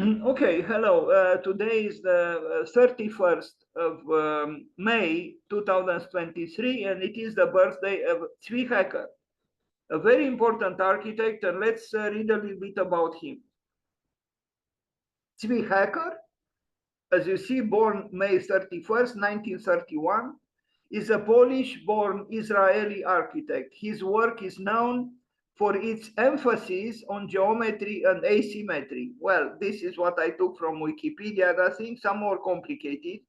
Okay, hello. Today is the 31st of May 2023, and it is the birthday of Zvi Hecker, a very important architect, and let's read a little bit about him. Zvi Hecker, as you see, born May 31st, 1931, is a Polish-born Israeli architect. His work is known for its emphasis on geometry and asymmetry. Well, this is what I took from Wikipedia. I think some more complicated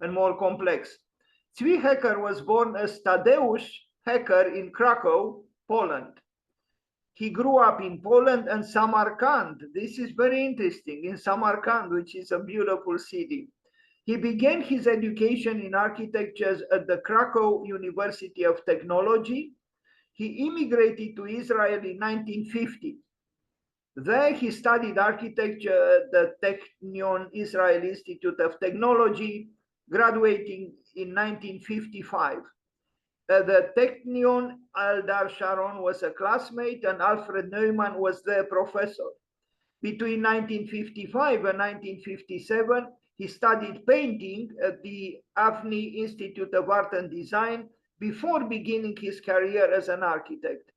and more complex. Zvi Hecker was born as Tadeusz Hecker in Krakow, Poland. He grew up in Poland and Samarkand. This is very interesting, in Samarkand, which is a beautiful city. He began his education in architecture at the Krakow University of Technology. He immigrated to Israel in 1950. There he studied architecture at the Technion Israel Institute of Technology, graduating in 1955. The Technion, Eldar Sharon was a classmate and Alfred Neumann was their professor. Between 1955 and 1957, he studied painting at the Avni Institute of Art and Design before beginning his career as an architect.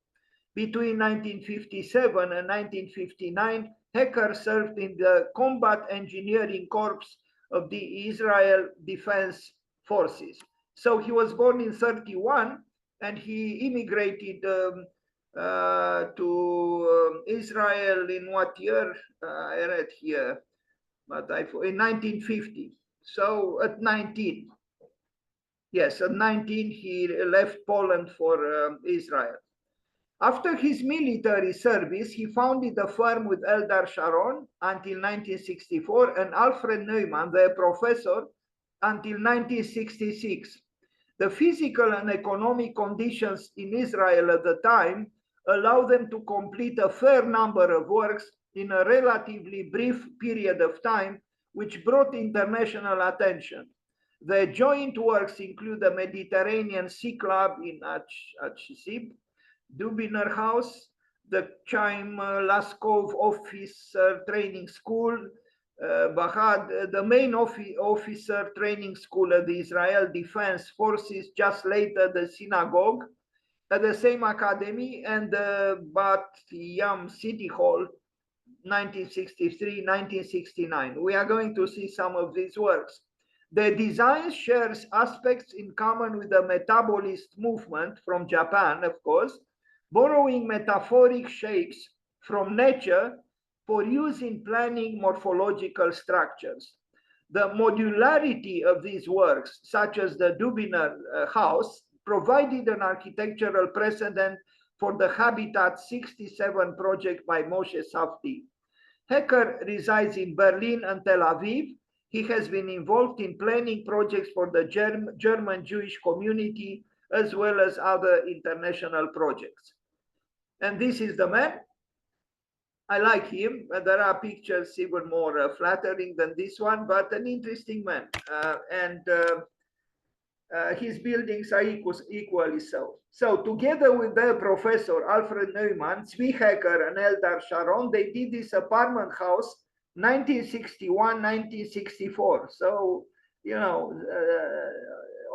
Between 1957 and 1959, Hecker served in the Combat Engineering Corps of the Israel Defense Forces. So he was born in 31 and he immigrated to Israel in what year? I read here, but in 1950. So at 19. Yes, at 19, he left Poland for Israel. After his military service, he founded a firm with Eldar Sharon until 1964 and Alfred Neumann, their professor, until 1966. The physical and economic conditions in Israel at the time allowed them to complete a fair number of works in a relatively brief period of time, which brought international attention. The joint works include the Mediterranean Sea Club in Achsib, Dubiner House, the Chaim Laskov Officer Training School, Bahad, the main officer training school at the Israel Defense Forces, just later the synagogue, at the same academy, and the Bat Yam City Hall, 1963-1969. We are going to see some of these works. The design shares aspects in common with the metabolist movement from Japan, of course, borrowing metaphoric shapes from nature for use in planning morphological structures. The modularity of these works, such as the Dubiner house, provided an architectural precedent for the Habitat 67 project by Moshe Safdie. Hecker resides in Berlin and Tel Aviv. He has been involved in planning projects for the German Jewish community, as well as other international projects. And this is the man. I like him. There are pictures even more flattering than this one, but an interesting man. His buildings are equally so. So together with their professor, Alfred Neumann, Zvi Hecker and Eldar Sharon, they did this apartment house 1961, 1964. So, you know,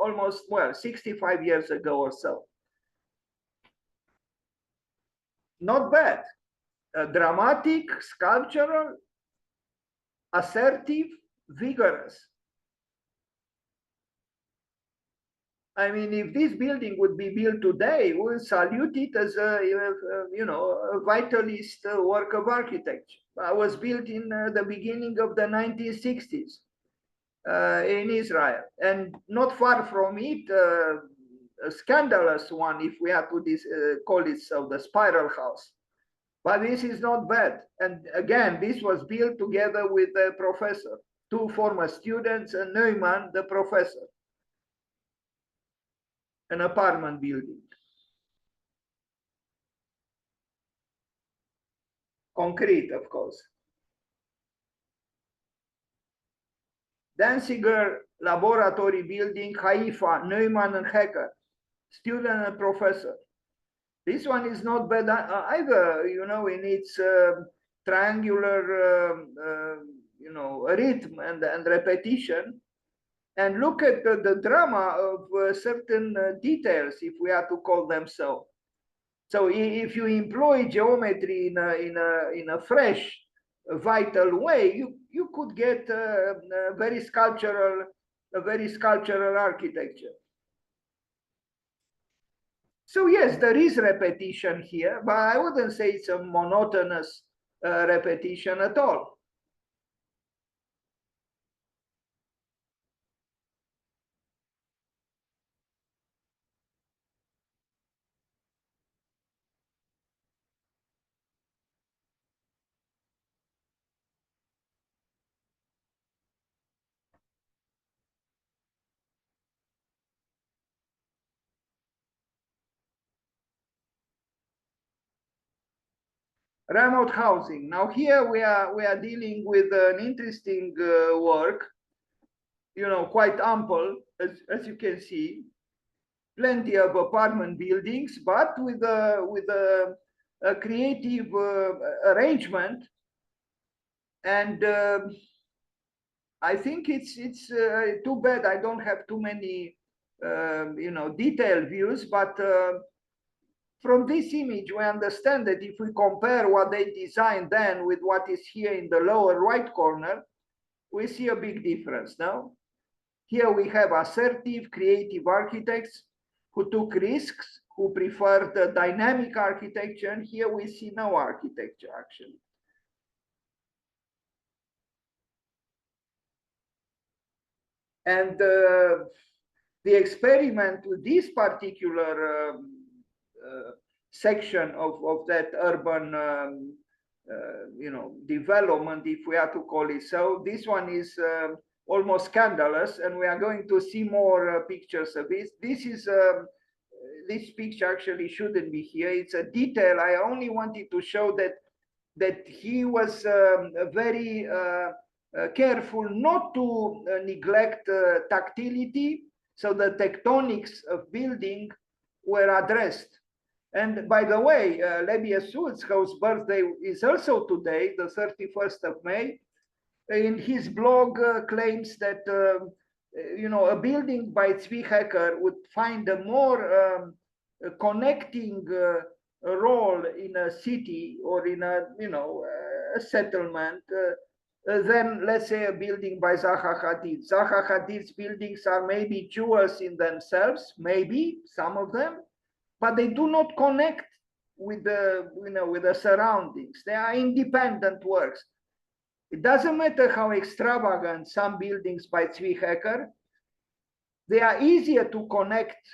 almost, well, 65 years ago or so. Not bad. Dramatic, sculptural, assertive, vigorous. I mean, if this building would be built today, we would salute it as a, you know, a vitalist work of architecture. It was built in the beginning of the 1960s in Israel, and not far from it, a scandalous one, if we have to call it so, the Spiral House. But this is not bad. And again, this was built together with the professor, two former students, and Neumann, the professor. An apartment building. Concrete, of course. Danziger Laboratory Building, Haifa, Neumann and Hecker, student and professor. This one is not bad either, you know, in its triangular, rhythm and repetition, and look at the drama of certain details, if we are to call them so. So if you employ geometry in a fresh, vital way, you could get a very sculptural architecture. So yes, there is repetition here, but I wouldn't say it's a monotonous repetition at all. Remote housing. Now here we are dealing with an interesting work, quite ample, as you can see, plenty of apartment buildings, but with a creative arrangement. And I think it's too bad I don't have too many detailed views, but from this image, we understand that if we compare what they designed then with what is here in the lower right corner, we see a big difference now. Here we have assertive, creative architects who took risks, who preferred the dynamic architecture, and here we see no architecture, actually. And the experiment with this particular section of that urban development, if we are to call it so, this one is almost scandalous, and we are going to see more pictures of this. This picture actually shouldn't be here. It's a detail. I only wanted to show that he was very careful not to neglect tactility, so the tectonics of building were addressed. And by the way, Lebesgue, whose birthday is also today, the 31st of May, in his blog claims that a building by Zvi Hecker would find a more connecting role in a city or in a settlement than, let's say, a building by Zaha Hadid. Zaha Hadid's buildings are maybe jewels in themselves, maybe some of them, but they do not connect with the surroundings. They are independent works. It doesn't matter how extravagant some buildings by Zvi Hecker, they are easier to connect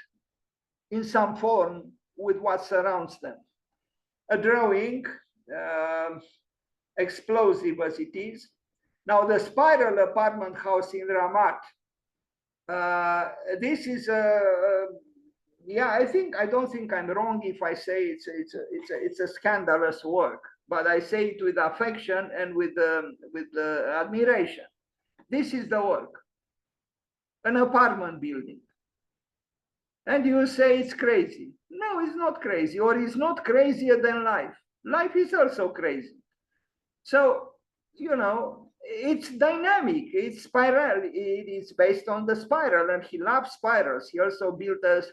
in some form with what surrounds them. A drawing, explosive as it is. Now the spiral apartment house in Ramat, this is yeah, I don't think I'm wrong if I say it's a scandalous work, but I say it with affection and with admiration. This is the work, an apartment building. And you say it's crazy. No, it's not crazy, or it's not crazier than life. Life is also crazy. So, it's dynamic, it's spiral, it is based on the spiral, and he loves spirals. He also built a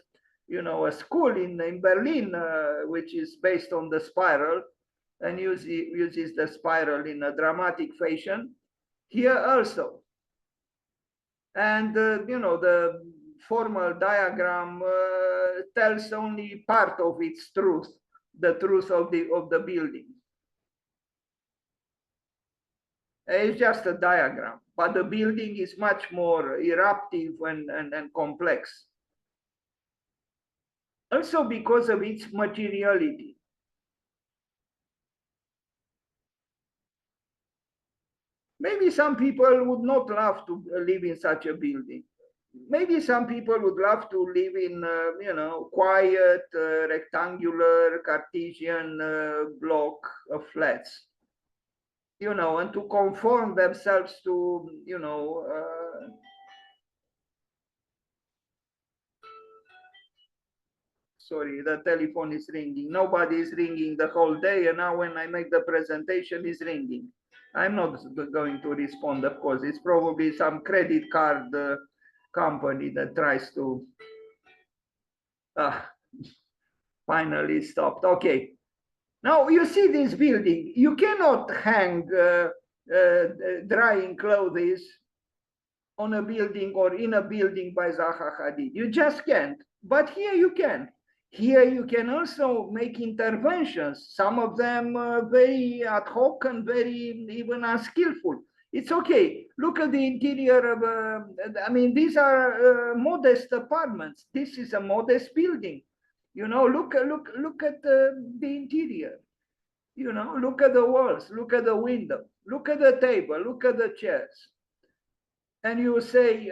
school in Berlin, which is based on the spiral and uses the spiral in a dramatic fashion. Here also. And, the formal diagram tells only part of its truth, the truth of the building. It's just a diagram, but the building is much more eruptive and complex. Also because of its materiality. Maybe some people would not love to live in such a building. Maybe some people would love to live in, quiet, rectangular, Cartesian block of flats. And to conform themselves to, sorry, the telephone is ringing. Nobody is ringing the whole day, and now when I make the presentation, it's ringing. I'm not going to respond, of course. It's probably some credit card company that tries to finally stopped. Okay. Now you see this building. You cannot hang drying clothes on a building or in a building by Zaha Hadid. You just can't. But here you can. Here you can also make interventions, some of them very ad hoc and very even unskillful. It's okay. Look at the interior of, I mean, these are modest apartments. This is a modest building. You know, look at the interior. You know, look at the walls, look at the window, look at the table, look at the chairs. And you say,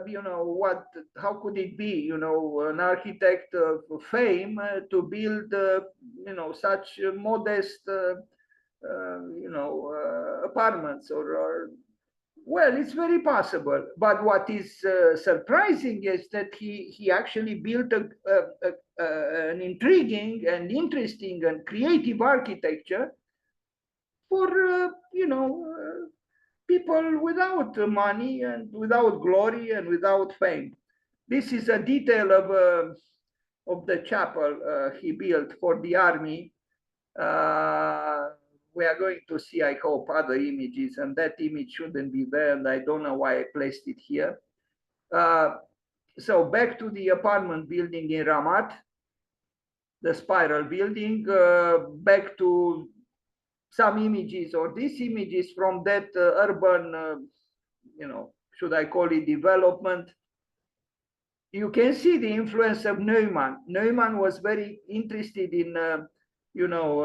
you know, what? How could it be? You know, an architect of fame to build, you know, such modest, you know, apartments or well, it's very possible. But what is surprising is that he actually built an intriguing and interesting and creative architecture for, you know, people without money and without glory and without fame. This is a detail of the chapel he built for the army. We are going to see, I hope, other images, and that image shouldn't be there, and I don't know why I placed it here. So back to the apartment building in Ramat, the spiral building, back to some images, or these images from that urban, you know, should I call it development? You can see the influence of Neumann. Neumann was very interested in you know,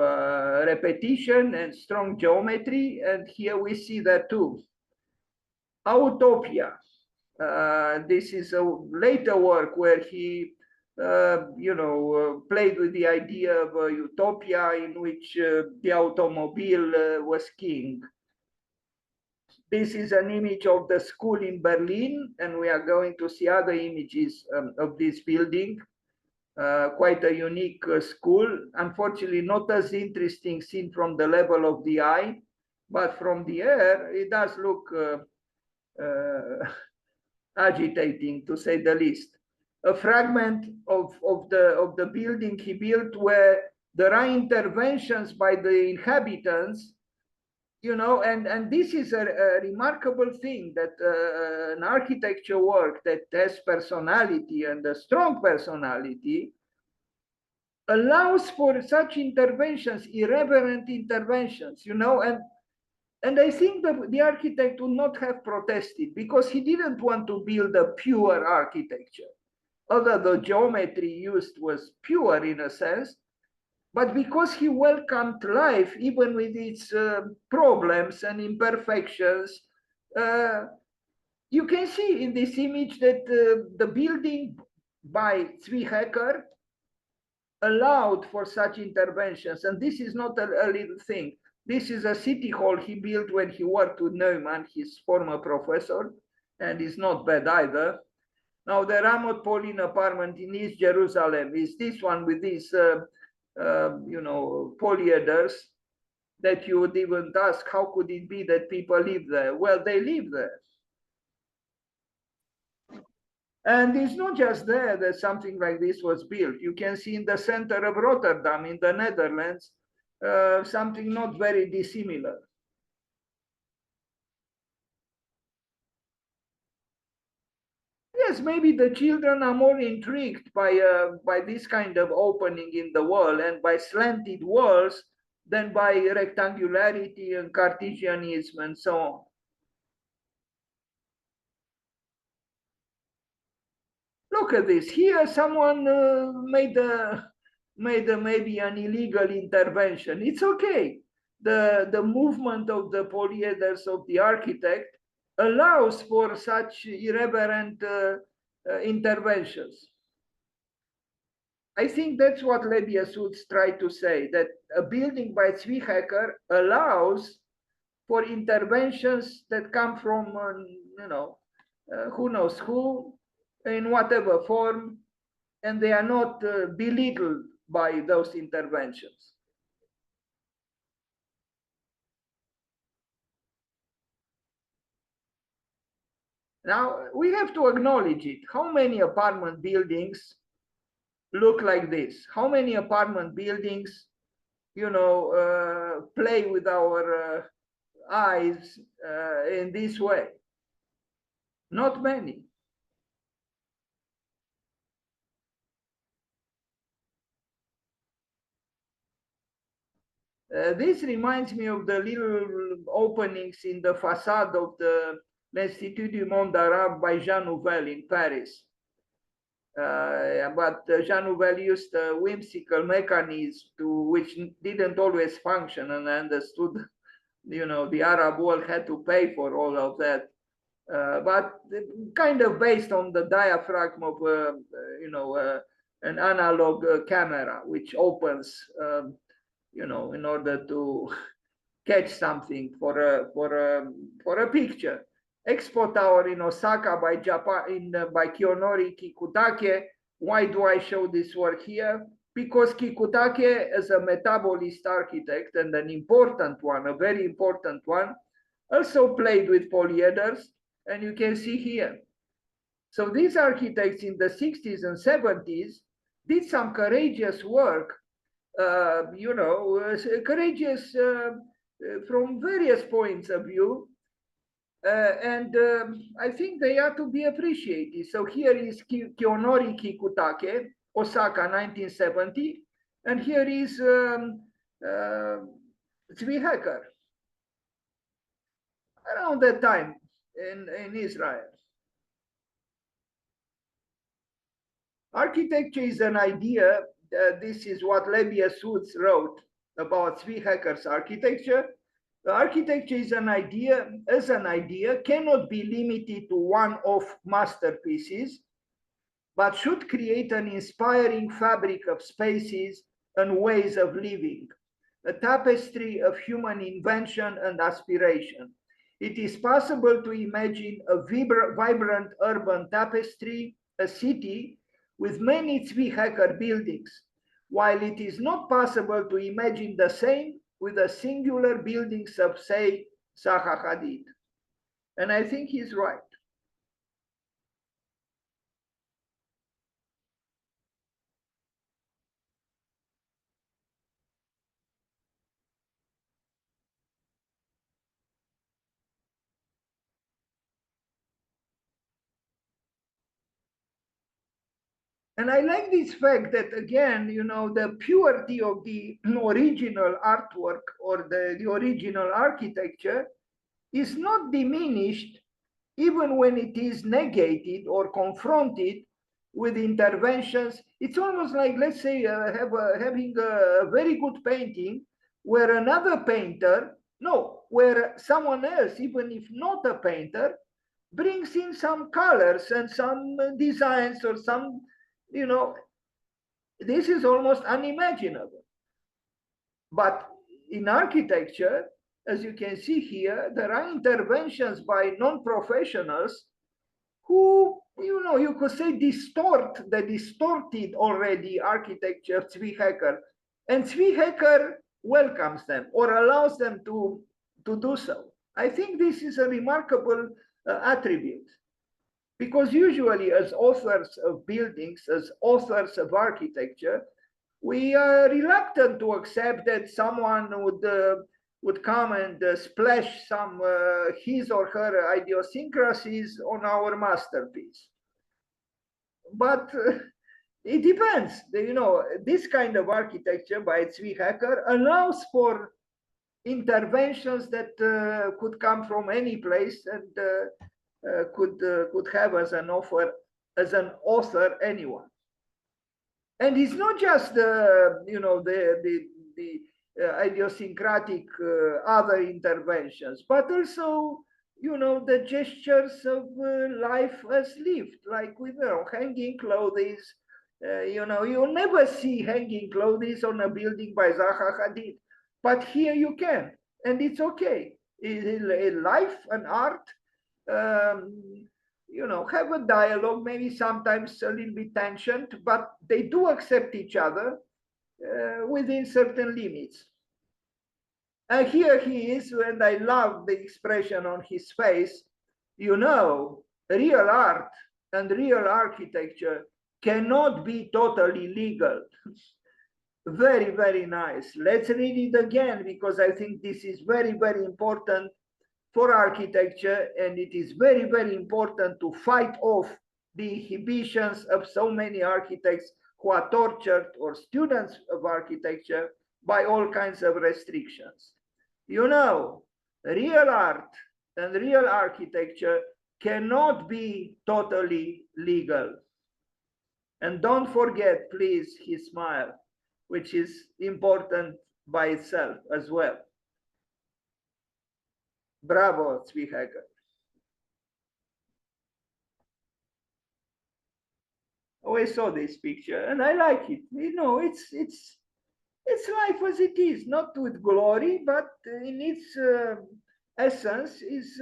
repetition and strong geometry, and here we see that too. Utopia. This is a later work where he, you know, played with the idea of a utopia in which the automobile was king. This is an image of the school in Berlin, and we are going to see other images of this building. Quite a unique school. Unfortunately, not as interesting seen from the level of the eye, but from the air, it does look agitating, to say the least. A fragment of the building he built where there are interventions by the inhabitants, you know, and this is a remarkable thing, that an architecture work that has personality and a strong personality allows for such interventions, irreverent interventions, you know, and I think that the architect would not have protested because he didn't want to build a pure architecture. Although the geometry used was pure in a sense, but because he welcomed life, even with its problems and imperfections, you can see in this image that the building by Zvi Hecker allowed for such interventions. And this is not a little thing. This is a city hall he built when he worked with Neumann, his former professor, and it's not bad either. Now, the Ramot Pauline apartment in East Jerusalem is this one with these, you know, polyeders that you would even ask, how could it be that people live there? Well, they live there. And it's not just there that something like this was built. You can see in the center of Rotterdam, in the Netherlands, something not very dissimilar. Yes, maybe the children are more intrigued by this kind of opening in the wall and by slanted walls than by rectangularity and Cartesianism and so on. Look at this. Here, someone made maybe an illegal intervention. It's okay. The movement of the polyeders of the architect allows for such irreverent interventions. I think that's what Lebbeus would try to say, that a building by Zvi Hecker allows for interventions that come from, you know, who knows who, in whatever form, and they are not belittled by those interventions. Now, we have to acknowledge it. How many apartment buildings look like this? How many apartment buildings, play with our eyes in this way? Not many. This reminds me of the little openings in the facade of the l'Institut du Monde Arabe by Jean Nouvel in Paris. But Jean Nouvel used a whimsical mechanism which didn't always function, and I understood, the Arab world had to pay for all of that. But kind of based on the diaphragm of, an analog camera, which opens, in order to catch something for a picture. Expo Tower in Osaka by Japan, by Kiyonori Kikutake. Why do I show this work here? Because Kikutake is a metabolist architect, and an important one, a very important one, also played with polyeders, and you can see here. So these architects in the 60s and 70s did some courageous work, courageous from various points of view. And I think they are to be appreciated. So here is Kiyonori Kikutake, Osaka, 1970. And here is Zvi Hecker, around that time in Israel. Architecture is an idea. This is what Lebia-Sutz wrote about Zvi Hecker's architecture. The architecture is an idea, cannot be limited to one-off masterpieces, but should create an inspiring fabric of spaces and ways of living, a tapestry of human invention and aspiration. It is possible to imagine a vibrant urban tapestry, a city with many Zvi Hecker buildings, while it is not possible to imagine the same with the singular buildings of, say, Zaha Hadid. And I think he's right. And I like this fact that, again, the purity of the original artwork or the original architecture is not diminished even when it is negated or confronted with interventions. It's almost like, let's say, having a very good painting where another painter, where someone else, even if not a painter, brings in some colors and some designs or some, this is almost unimaginable. But in architecture, as you can see here, there are interventions by non-professionals who, you could say, distort the distorted already architecture of Zvi Hecker. And Zvi Hecker welcomes them or allows them to do so. I think this is a remarkable attribute. Because usually as authors of buildings, as authors of architecture, we are reluctant to accept that someone would come and splash some his or her idiosyncrasies on our masterpiece. But it depends. This kind of architecture by Zvi Hecker allows for interventions that could come from any place and could have as an author anyone. And it's not just the idiosyncratic other interventions, but also the gestures of life as lived, like with hanging clothes. You'll never see hanging clothes on a building by Zaha Hadid, but here you can, and it's okay. Life and art you know, have a dialogue, maybe sometimes a little bit tensioned, but they do accept each other within certain limits. And here he is, and I love the expression on his face. You know, real art and real architecture cannot be totally legal. Very, very nice. Let's read it again, because I think this is very, very important for architecture, and it is very, very important to fight off the inhibitions of so many architects who are tortured, or students of architecture, by all kinds of restrictions. You know, real art and real architecture cannot be totally legal. And don't forget, please, his smile, which is important by itself as well. Bravo, Zvi Hecker. Oh, I saw this picture and I like it. You know, it's life as it is, not with glory, but in its essence is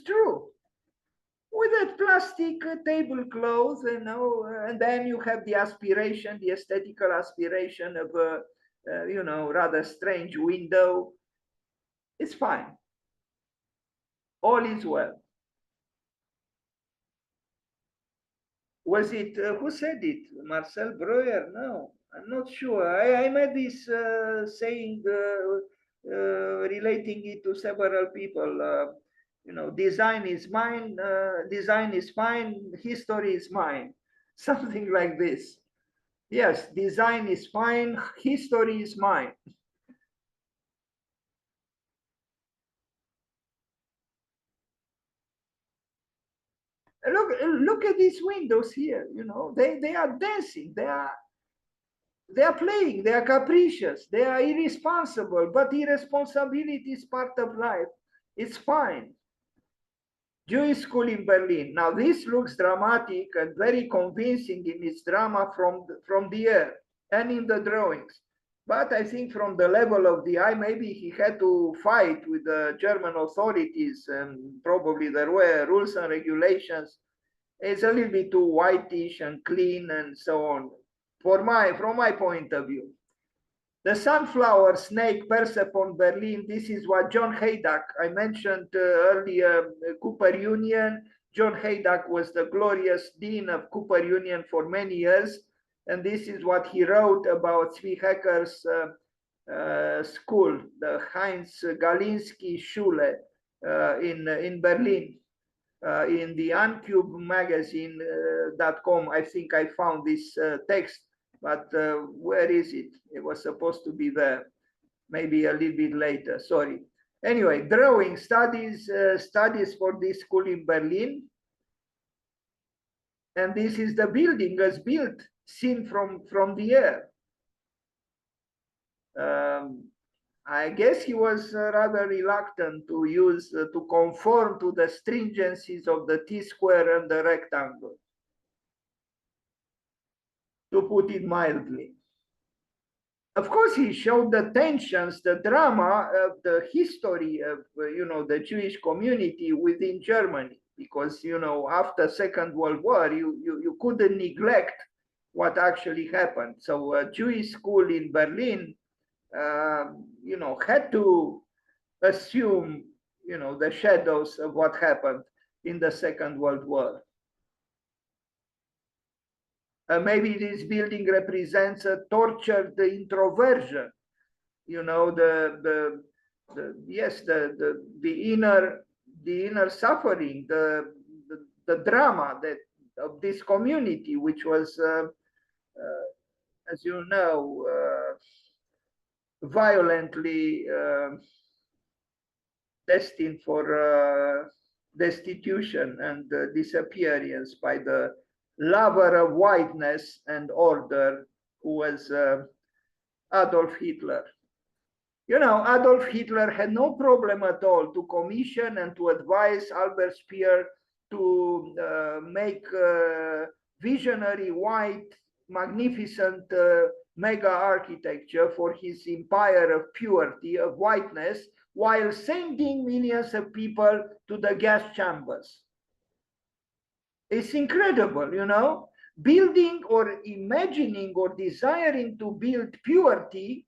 true. With that plastic tablecloth, you know, and then you have the aspiration, the aesthetical aspiration of a, you know, rather strange window. It's fine. All is well. Was it, who said it? Marcel Breuer? No, I'm not sure. I made this saying, relating it to several people. You know, design is mine, design is fine, history is mine. Something like this. Yes, design is fine, history is mine. Look at these windows here. You know, they are dancing. They are playing. They are capricious. They are irresponsible. But irresponsibility is part of life. It's fine. Jewish school in Berlin. Now this looks dramatic and very convincing in its drama from the air and in the drawings. But I think from the level of the eye, maybe he had to fight with the German authorities, and probably there were rules and regulations. It's a little bit too whitish and clean and so on, from my point of view. The sunflower snake Persephone Berlin, this is what John Haydock, I mentioned earlier, Cooper Union. John Haydock was the glorious dean of Cooper Union for many years. And this is what he wrote about Zvi Hecker's school, the Heinz Galinski Schule in Berlin. In the Uncube magazine.com, I think I found this text, but where is it? It was supposed to be there, maybe a little bit later, sorry. Anyway, drawing studies for this school in Berlin. And this is the building as built, seen from the air. I guess he was rather reluctant to use, to conform to the stringencies of the T-square and the rectangle, to put it mildly. Of course, he showed the tensions, the drama of the history of, you know, the Jewish community within Germany, because, you know, after Second World War, you couldn't neglect what actually happened. So a Jewish school in Berlin, you know, had to assume, you know, the shadows of what happened in the Second World War. Maybe this building represents a tortured introversion, you know, the inner suffering, the drama that of this community, which was, as you know, violently destined for destitution and disappearance by the lover of whiteness and order, who was Adolf Hitler. You know, Adolf Hitler had no problem at all to commission and to advise Albert Speer to make visionary white, magnificent mega architecture for his empire of purity, of whiteness, while sending millions of people to the gas chambers. It's incredible, you know, building or imagining or desiring to build purity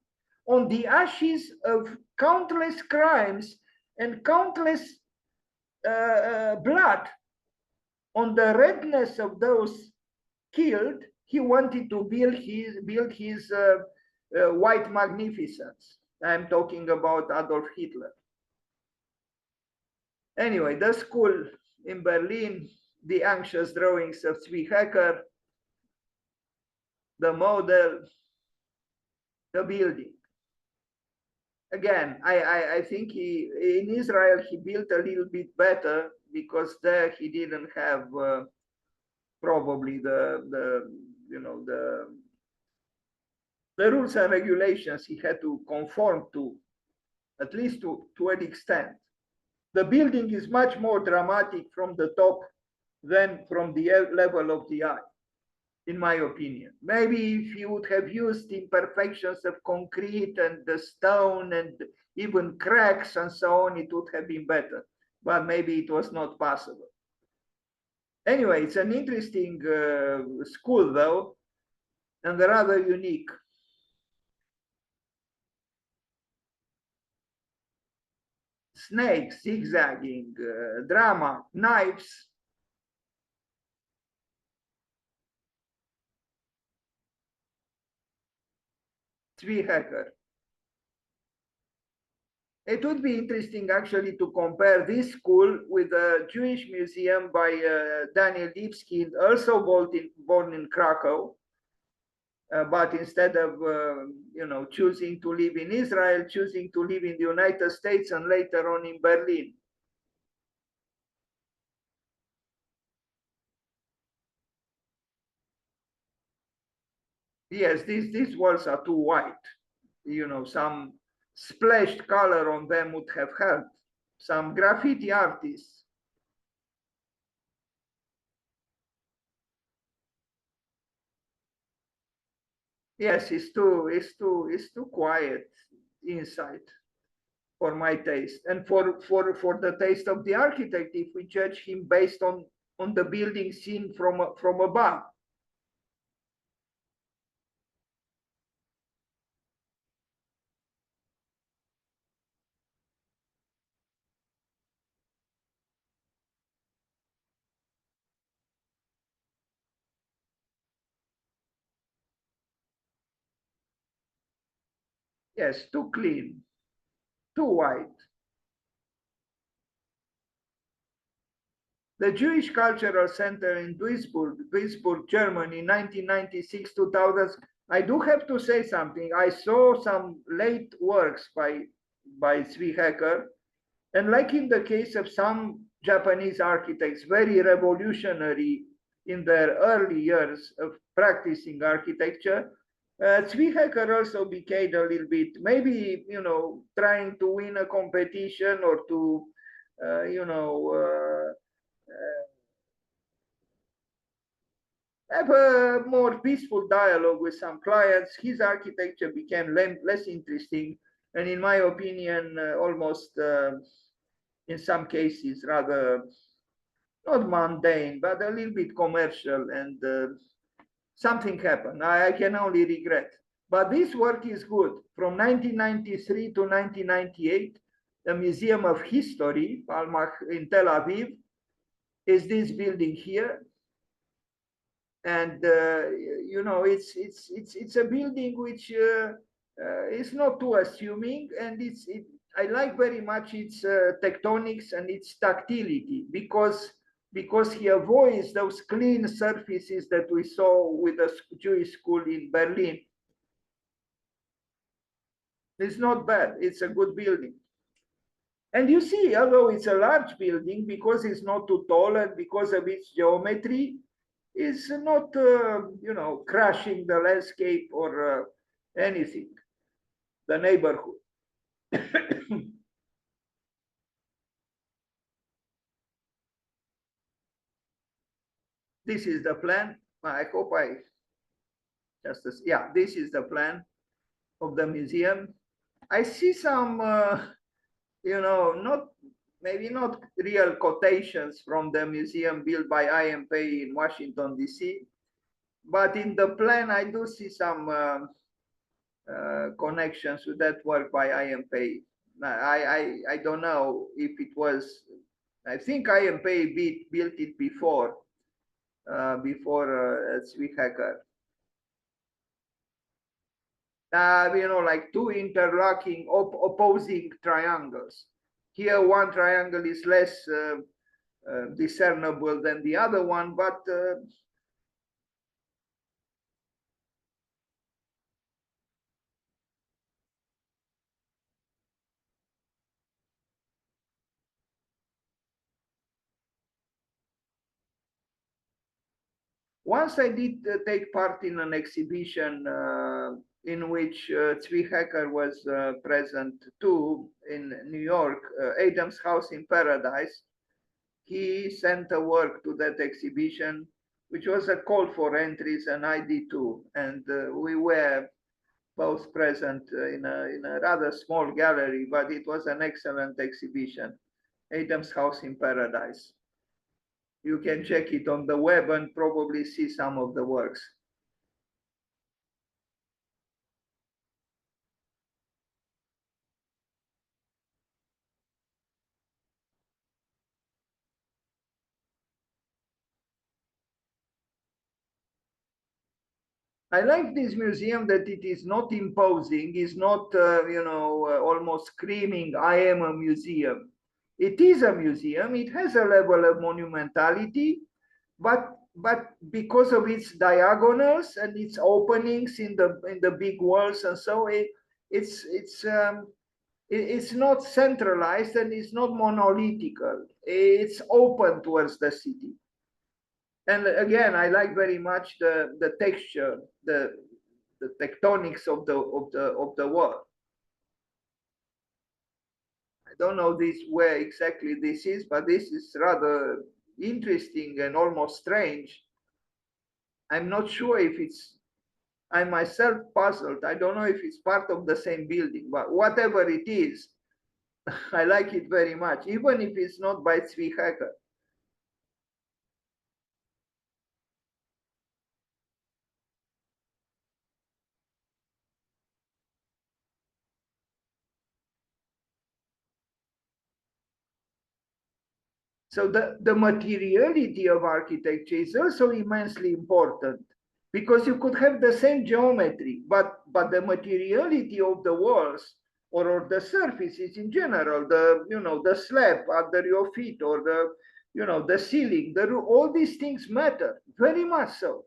on the ashes of countless crimes and countless blood, on the redness of those killed. He wanted to build his white magnificence. I'm talking about Adolf Hitler. Anyway, the school in Berlin, the anxious drawings of Zvi Hecker, the model, the building. Again, I think in Israel he built a little bit better, because there he didn't have probably the you know the rules and regulations he had to conform to, at least to an extent. The building is much more dramatic from the top than from the level of the eye, in my opinion. Maybe if you would have used imperfections of concrete and the stone and even cracks and so on, it would have been better. But maybe it was not possible. Anyway, it's an interesting school, though, and rather unique. Snakes, zigzagging, drama, knives. Zvi Hecker. It would be interesting actually to compare this school with a Jewish museum by Daniel Lipsky, also born in Krakow, but instead of choosing to live in Israel, choosing to live in the United States and later on in Berlin. Yes, these walls are too white. You know, some splashed color on them would have helped. Some graffiti artists. Yes, it's too quiet inside for my taste, and for the taste of the architect, if we judge him based on the building seen from above. Yes, too clean, too white. The Jewish Cultural Center in Duisburg, Germany, 1996-2000. I do have to say something. I saw some late works by Zvi Hecker, and like in the case of some Japanese architects, very revolutionary in their early years of practicing architecture, Zvi Hecker also became a little bit, maybe, trying to win a competition or to, have a more peaceful dialogue with some clients. His architecture became less interesting, and in my opinion, almost in some cases rather not mundane, but a little bit commercial, and something happened. I can only regret. But this work is good. From 1993 to 1998, the Museum of History, Palmach in Tel Aviv, is this building here. And it's a building which is not too assuming, and I like very much its tectonics and its tactility, because he avoids those clean surfaces that we saw with the Jewish school in Berlin. It's not bad. It's a good building. And you see, although it's a large building, because it's not too tall and because of its geometry, is not, crashing the landscape or anything, the neighborhood. This is the plan. I hope yeah, this is the plan of the museum. I see some, not maybe not real quotations from the museum built by IMP in Washington, D.C., but in the plan, I do see some connections with that work by IMP. I don't know if it was, I think IMP built it before Zvi Hecker. Like two interlocking opposing triangles. Here, one triangle is less discernible than the other one, but once I did take part in an exhibition in which Zvi Hecker was present too in New York, Adam's House in Paradise. He sent a work to that exhibition, which was a call for entries, and I did too. And we were both present in a rather small gallery, but it was an excellent exhibition, Adam's House in Paradise. You can check it on the web and probably see some of the works. I like this museum that it is not imposing, is not, almost screaming, I am a museum. It is a museum, it has a level of monumentality, but because of its diagonals and its openings in the big walls and so it's not centralized and it's not monolithical. It's open towards the city. And again, I like very much the texture, the tectonics of the wall. I don't know this where exactly this is, but this is rather interesting and almost strange. I'm not sure if it's, I myself puzzled. I don't know if it's part of the same building, but whatever it is, I like it very much, even if it's not by Zvi Hecker. So the materiality of architecture is also immensely important, because you could have the same geometry, but the materiality of the walls or the surfaces in general, the slab under your feet or the ceiling, all these things matter very much so.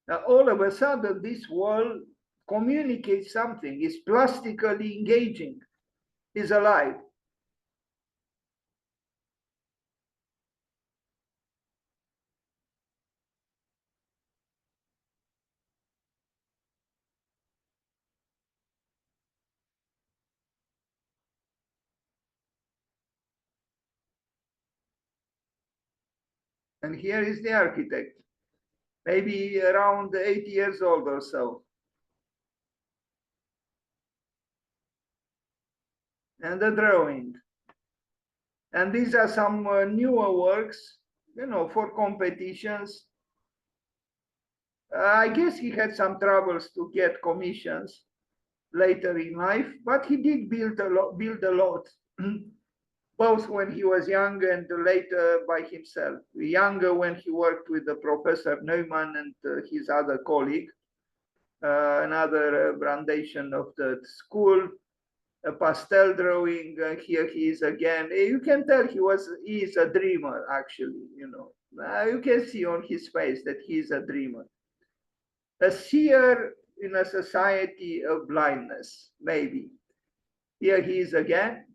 Now, all of a sudden, this wall communicates something, is plastically engaging, is alive. And here is the architect, maybe around 8 years old or so. And the drawing. And these are some newer works, for competitions. I guess he had some troubles to get commissions later in life, but he did build a lot, both when he was young and later by himself. Younger when he worked with the Professor Neumann and his other colleague, another brandation of the school, a pastel drawing. Here he is again. You can tell he is a dreamer, actually. You can see on his face that he is a dreamer, a seer in a society of blindness, maybe. Here he is again,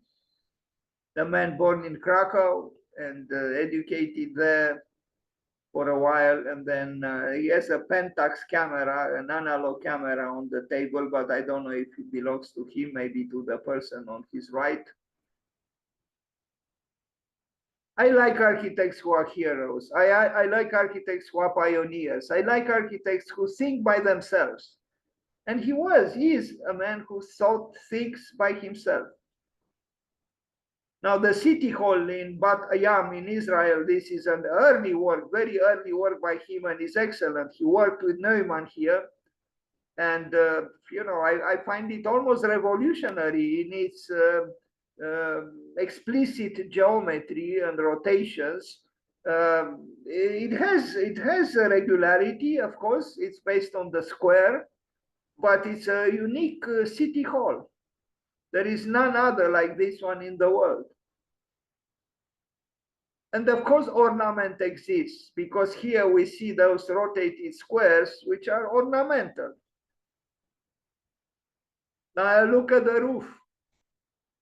the man born in Krakow and educated there for a while, and then he has a Pentax camera, an analog camera on the table, but I don't know if it belongs to him, maybe to the person on his right. I like architects who are heroes. I like architects who are pioneers. I like architects who think by themselves. And he is a man who thought things by himself. Now, the city hall in Bat Ayam in Israel, this is an early work, very early work by him, and is excellent. He worked with Neumann here. And, I find it almost revolutionary in its explicit geometry and rotations. It has a regularity, of course. It's based on the square, but it's a unique city hall. There is none other like this one in the world. And of course, ornament exists, because here we see those rotated squares, which are ornamental. Now look at the roof.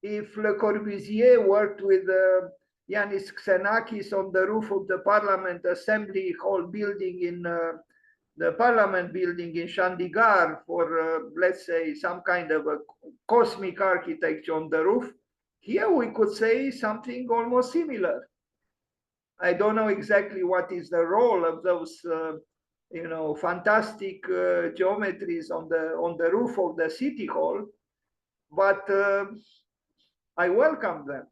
If Le Corbusier worked with Yanis Xenakis on the roof of the Parliament Assembly Hall building in the Parliament building in Chandigarh for, let's say, some kind of a cosmic architecture on the roof, here we could say something almost similar. I don't know exactly what is the role of those, fantastic geometries on the roof of the city hall, but I welcome them.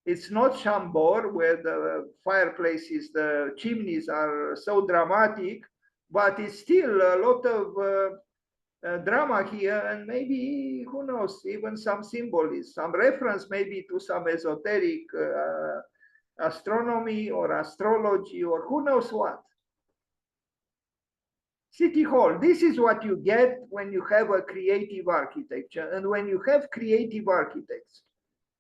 It's not Chambord, where the fireplaces, the chimneys are so dramatic, but it's still a lot of drama here, and maybe, who knows, even some symbolism, some reference maybe to some esoteric astronomy or astrology or who knows what. City Hall, this is what you get when you have a creative architecture. And when you have creative architects,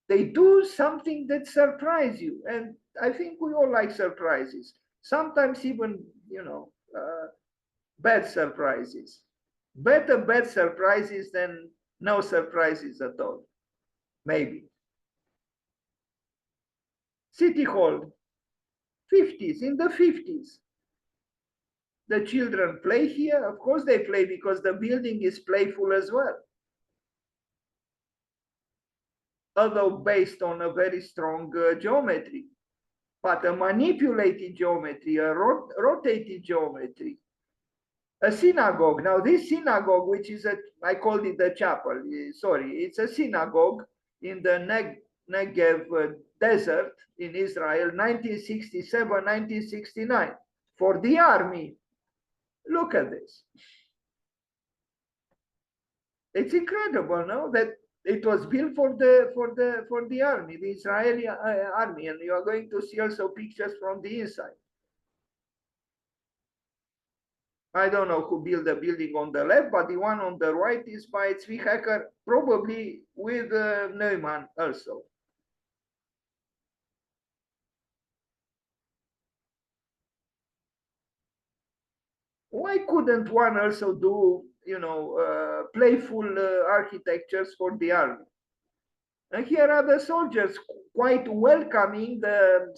they do something that surprises you. And I think we all like surprises. Sometimes even, bad surprises. Better bad surprises than no surprises at all. Maybe. City Hall, 50s, in the 50s. The children play here. Of course they play, because the building is playful as well. Although based on a very strong geometry, but a manipulated geometry, a rotated geometry. A synagogue. Now this synagogue, which is I called it a chapel, sorry, it's a synagogue in the Negev desert in Israel, 1967, 1969, for the army. Look at this. It's incredible, no? That it was built for the army, the Israeli army, and you are going to see also pictures from the inside. I don't know who built the building on the left, but the one on the right is by Zvi Hecker, probably with Neumann also. Why couldn't one also do, playful architectures for the army? And here are the soldiers quite welcoming the,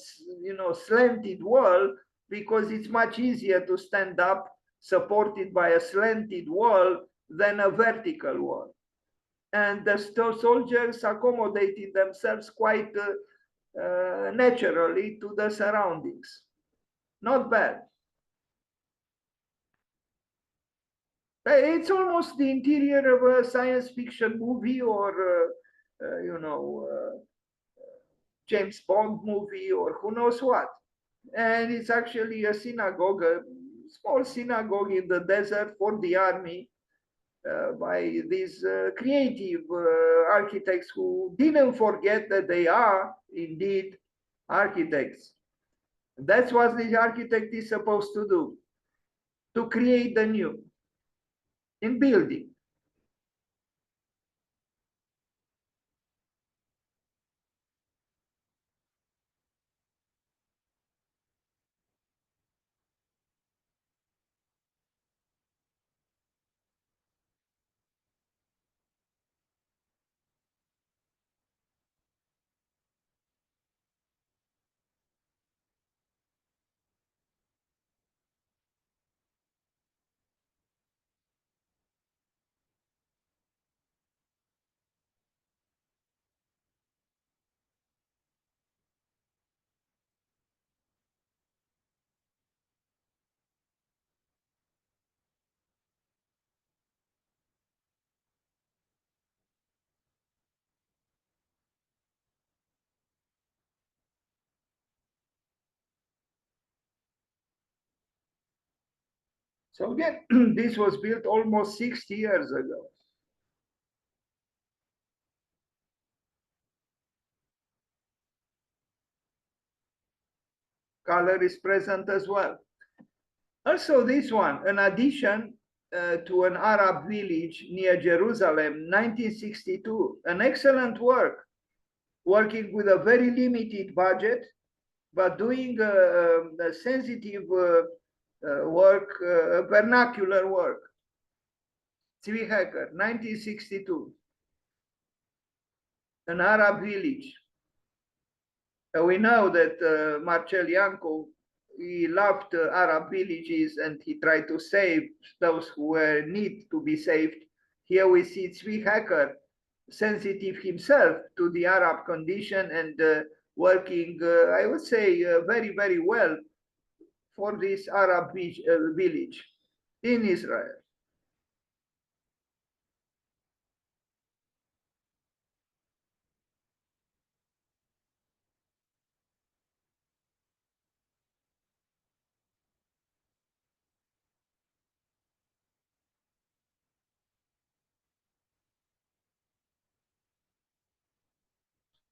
slanted wall, because it's much easier to stand up supported by a slanted wall than a vertical wall. And the soldiers accommodated themselves quite naturally to the surroundings. Not bad. It's almost the interior of a science fiction movie, or James Bond movie, or who knows what. And it's actually a synagogue, a small synagogue in the desert for the army, by these creative architects who didn't forget that they are indeed architects. That's what the architect is supposed to do, to create the new in building. So again, this was built almost 60 years ago. Color is present as well. Also this one, an addition to an Arab village near Jerusalem, 1962, an excellent work, working with a very limited budget, but doing a sensitive work, vernacular work. Zvi Hecker, 1962, an Arab village. We know that Marcel Yanko, he loved Arab villages and he tried to save those who were need to be saved. Here we see Zvi Hecker, sensitive himself to the Arab condition and working, I would say, very, very well for this Arab village in Israel.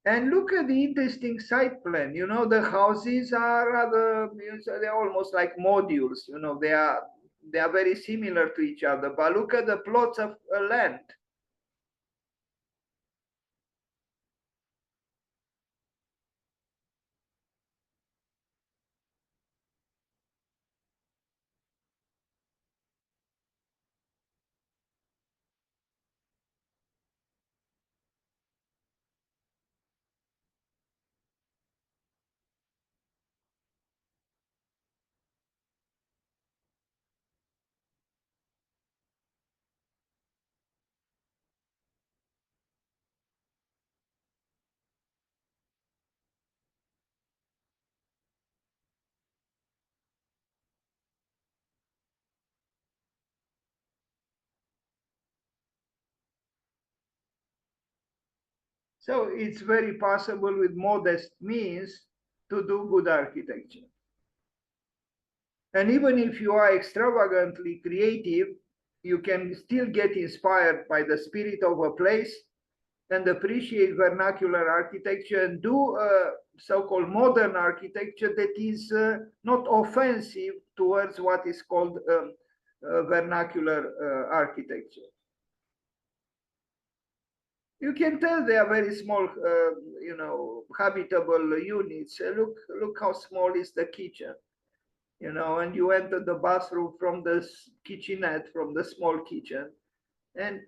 And look at the interesting site plan. You know, the houses are rather, they're almost like modules. You know, they are very similar to each other. But look at the plots of land. So it's very possible with modest means to do good architecture. And even if you are extravagantly creative, you can still get inspired by the spirit of a place and appreciate vernacular architecture and do so-called modern architecture that is not offensive towards what is called vernacular architecture. You can tell they are very small, habitable units. Look how small is the kitchen, and you enter the bathroom from the kitchenette, from the small kitchen, and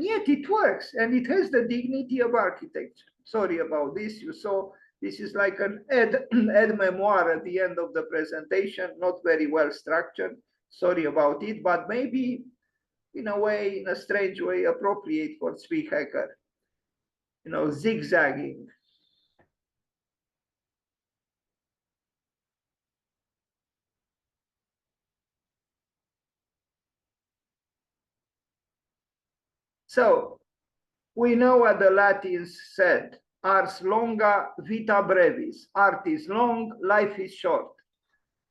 yet it works, and it has the dignity of architecture. Sorry about this. You saw this is like an aide memoir at the end of the presentation, not very well structured. Sorry about it, but maybe in a way, in a strange way, appropriate for Zvi Hecker. Zigzagging. So we know what the Latins said: ars longa, vita brevis. Art is long, life is short.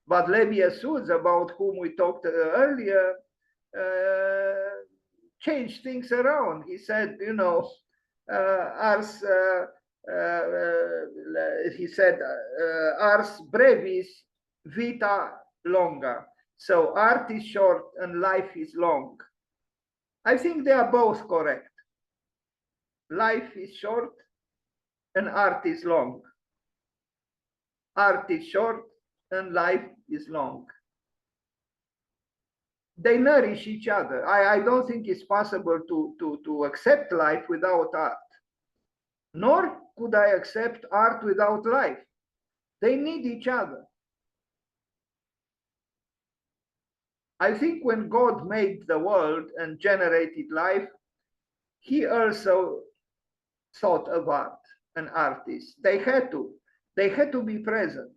But Levi-Yesud, about whom we talked earlier, changed things around. He said, ars, he said, ars brevis, vita longa. So art is short and life is long. I think they are both correct. Life is short and art is long. Art is short and life is long. They nourish each other. I don't think it's possible to accept life without art. Nor could I accept art without life. They need each other. I think when God made the world and generated life, he also thought of art and artists. They had to be present.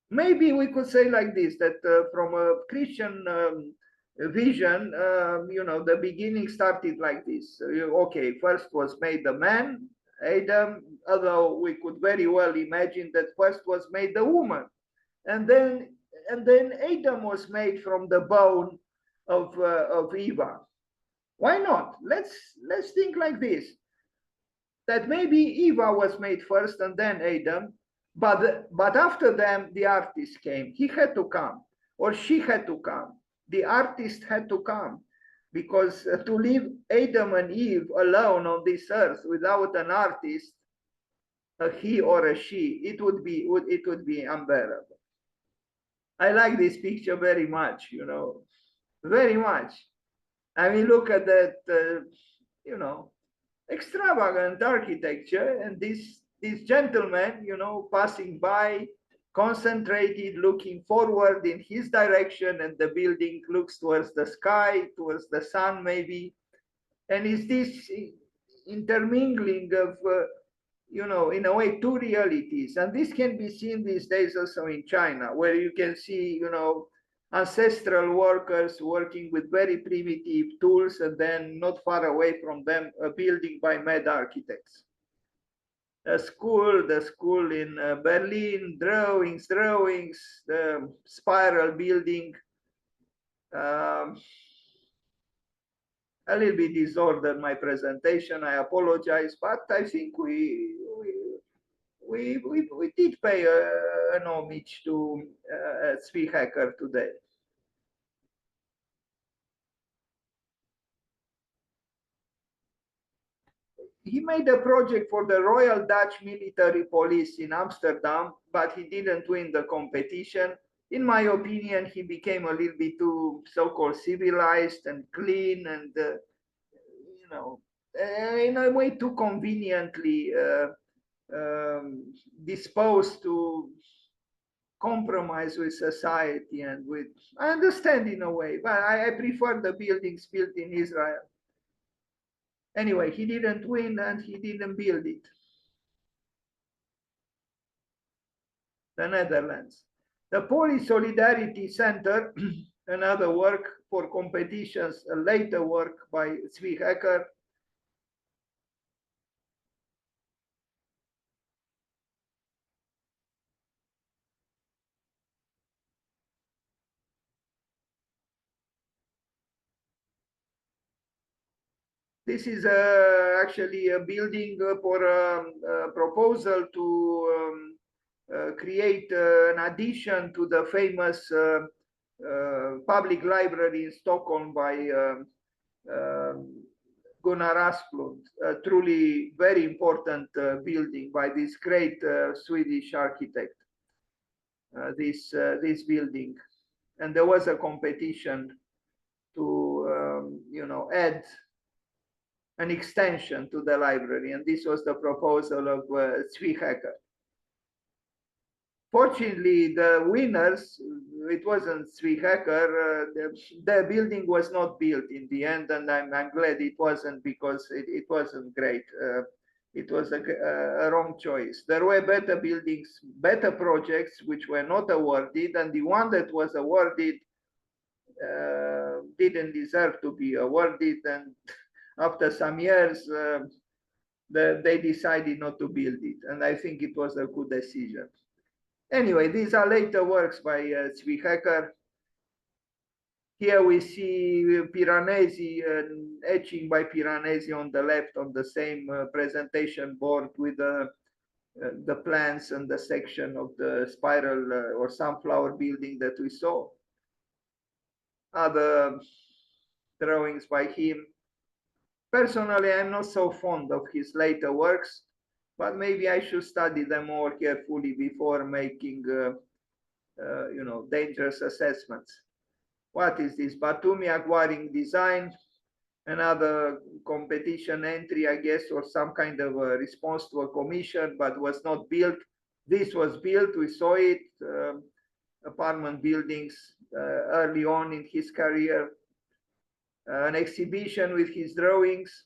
Maybe we could say like this, that from a Christian vision, the beginning started like this. Okay, first was made the man, Adam, although we could very well imagine that first was made the woman. And then and then Adam was made from the bone of Eva. Why not? Let's think like this, that maybe Eva was made first and then Adam, but after them the artist came. He had to come, or she had to come. The artist had to come, because to leave Adam and Eve alone on this earth without an artist, a he or a she, it would be unbearable. I like this picture very much, you know, very much. I mean, look at that, you know, extravagant architecture, and this gentleman, you know, passing by, concentrated, looking forward in his direction, and the building looks towards the sky, towards the sun maybe, and is this intermingling of you know, in a way, two realities. And this can be seen these days also in China, where you can see, you know, ancestral workers working with very primitive tools, and then not far away from them, a building by mad architects. The school in Berlin, drawings, the spiral building, a little bit disordered my presentation, I apologize, but I think we did pay an homage to Zvi Hecker today. He made a project for the Royal Dutch Military Police in Amsterdam, but he didn't win the competition. In my opinion, he became a little bit too so-called civilized and clean, and you know, in a way too conveniently disposed to compromise with society and with, I understand in a way, but I prefer the buildings built in Israel. Anyway, he didn't win and he didn't build it. The Netherlands. The Polish Solidarity Center, another work for competitions, a later work by Zvi Hecker. This is actually a building for a proposal to create an addition to the famous public library in Stockholm by Gunnar Asplund, a truly very important building by this great Swedish architect, this building. And there was a competition to, you know, add an extension to the library, and this was the proposal of Zvi Hecker. Fortunately, the winners, it wasn't Zvi Hecker, the building was not built in the end, and I'm glad it wasn't, because it wasn't great. It was a wrong choice. There were better buildings, better projects, which were not awarded, and the one that was awarded didn't deserve to be awarded, and after some years, they decided not to build it, and I think it was a good decision. Anyway, these are later works by Zvi Hecker. Here we see Piranesi, an etching by Piranesi on the left on the same presentation board with the plans and the section of the spiral or sunflower building that we saw. Other drawings by him. Personally, I'm not so fond of his later works, but maybe I should study them more carefully before making, you know, dangerous assessments. What is this? Batumi acquiring design, another competition entry, I guess, or some kind of a response to a commission, but was not built. This was built, we saw it, apartment buildings early on in his career. An exhibition with his drawings.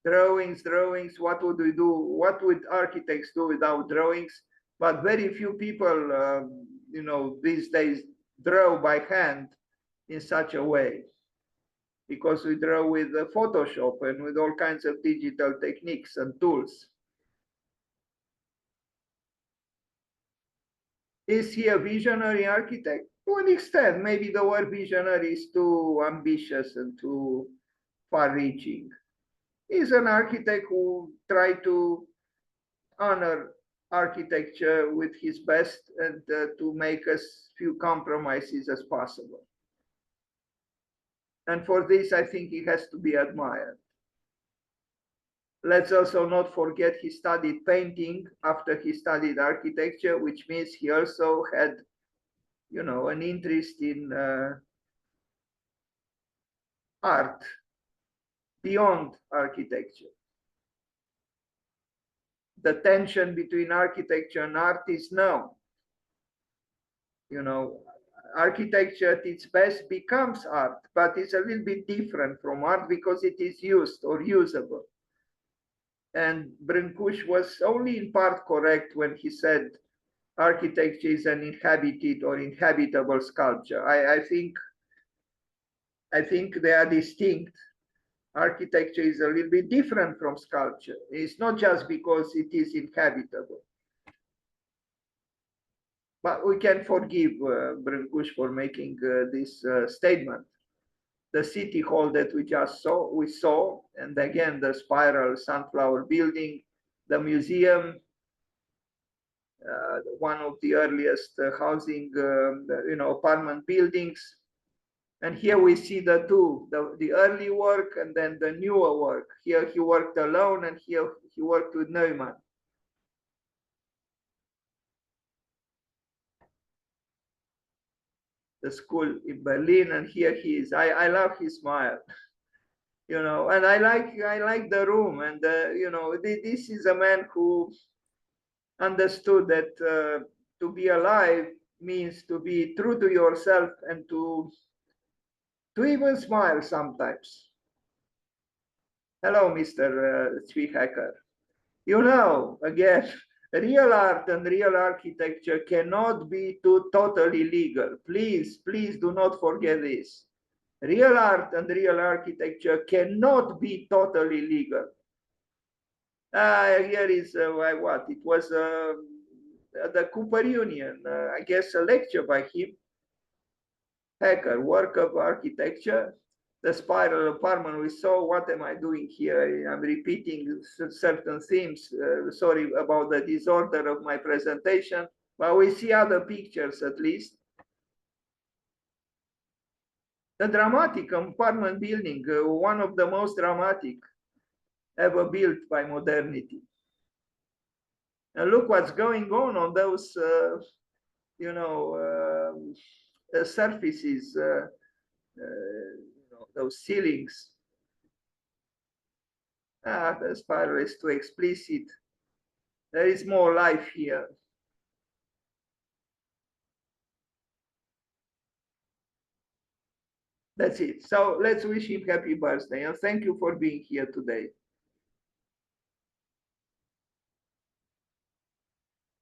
What would we do? What would architects do without drawings? But very few people, you know, these days draw by hand in such a way, because we draw with Photoshop and with all kinds of digital techniques and tools. Is he a visionary architect? To an extent, maybe the word visionary is too ambitious and too far-reaching. He's an architect who tried to honor architecture with his best and to make as few compromises as possible. And for this, I think he has to be admired. Let's also not forget he studied painting after he studied architecture, which means he also had, you know, an interest in art beyond architecture. The tension between architecture and art is known. You know, architecture at its best becomes art, but it's a little bit different from art because it is used or usable. And Brancusi was only in part correct when he said architecture is an inhabited or inhabitable sculpture. I think they are distinct. Architecture is a little bit different from sculpture. It's not just because it is inhabitable. But we can forgive Brancusi for making this statement. The city hall that we just saw, and again the spiral sunflower building, the museum, one of the earliest housing, apartment buildings. And here we see the two, the early work and then the newer work. Here he worked alone, and here he worked with Neumann. The school in Berlin, and here he is. I love his smile, you know, and I like the room, and you know, this is a man who understood that to be alive means to be true to yourself and to even smile sometimes. Hello, Mr. Zvi Hecker. You know, again, real art and real architecture cannot be totally legal. Please, please do not forget this. Real art and real architecture cannot be totally legal. Here is what? It was the Cooper Union, I guess a lecture by him. Hecker, work of architecture. The spiral apartment we saw. What am I doing here? I'm repeating certain themes. Sorry about the disorder of my presentation, but we see other pictures at least. The dramatic apartment building, one of the most dramatic ever built by modernity. And look what's going on those, surfaces, those ceilings. The spiral is too explicit. There is more life here. That's it. So let's wish him happy birthday, and thank you for being here today.